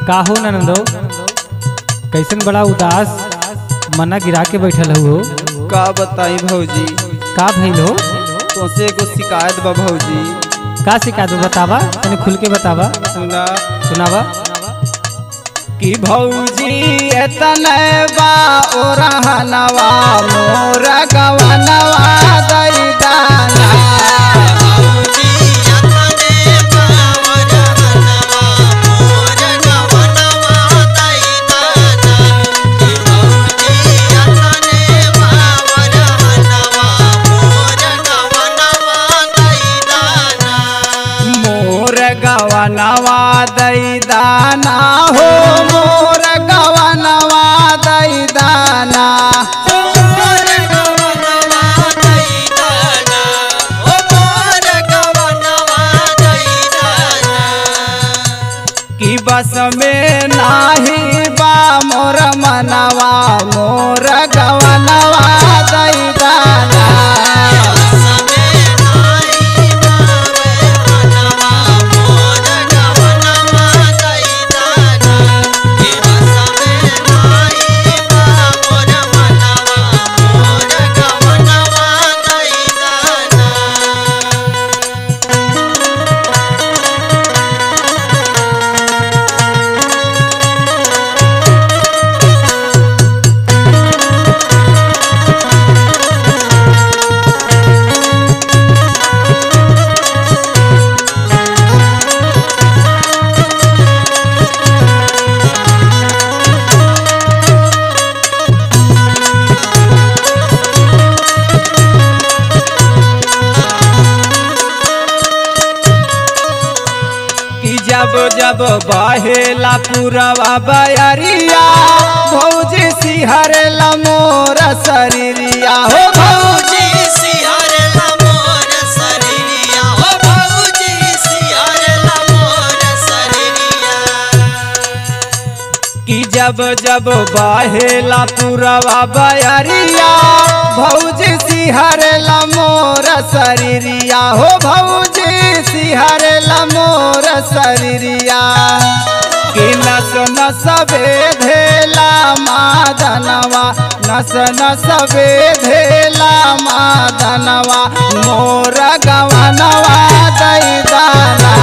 का हो ननदो, कैसन बड़ा उदास मना गिरा के बैठल हो। का बताई भौजी, का भइल हो? तोसे एगो शिकायत बा भौजी। का शिकायत बतावा, तने खुल के बतावा। सुना सुनावा। कि भौजी एतने बा ओरहनवा मोर गवनवा दई दाना। गवनवा दई दाना हो मोर गवनवा दई दाना। कि बस में नाही बा मोर मनवा मोर गवनवा दई दाना। जब जब बहेला पुरवा बयरिया भौजी सिहरला मोर शरीरिया हो भौजी सिहरला मोर शरीरिया हो भौजी सिहरला मोर शरीरिया। कि जब जब बहेला पुरवा बयरिया भौजी सिहरला मोर शरीरिया हो भौजी सिहरला मोर शरीरिया। कि नस नस बेधेला मादनवा नस नस बेधेला मादनवा मोर गवनवा दई दाना।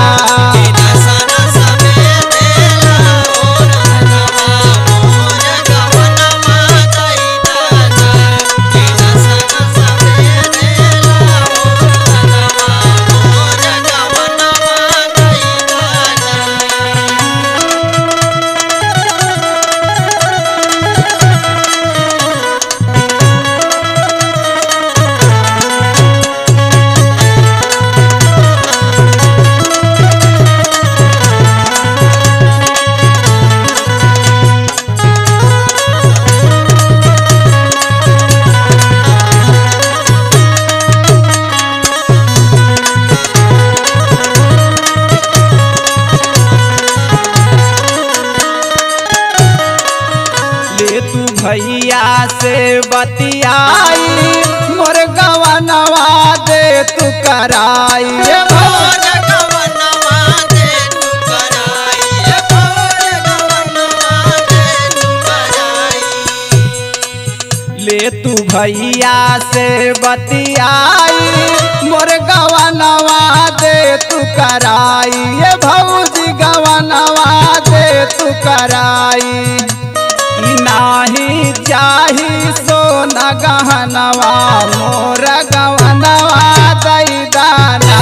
भैया से बतियाई मोर गवनवा दे तू कराई। मोर गवनवा दे तू कराई, मोर गवनवा दे तू कराई। ले तू भैया से बतियाई मोर गवनवा दे तू कराई। ये भौजी गवनवा दे तू कराई। नाही चाही सोना गहनवा मोर गवनवा दई दाना।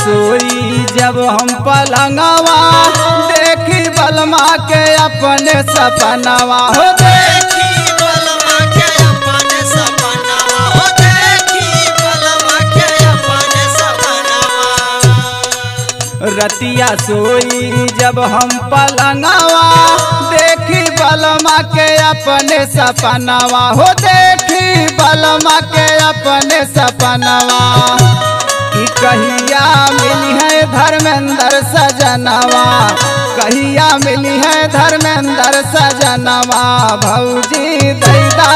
सोई जब हम पलंगवा देखी बलमा के अपने सपनवा हो देखी बलमा के अपन सपनवा हो देखी बलमा के अपन सपनवा रतिया सोई जब हम पलंगवा देखी बलमा के अपने सपनवा हो देखी बलमा के अपने सपनवा कि कहिया मिली है धर्मेंद्र सजनवा कहिया मिली है धर्मेंद्र सजनवा भौजी दैदा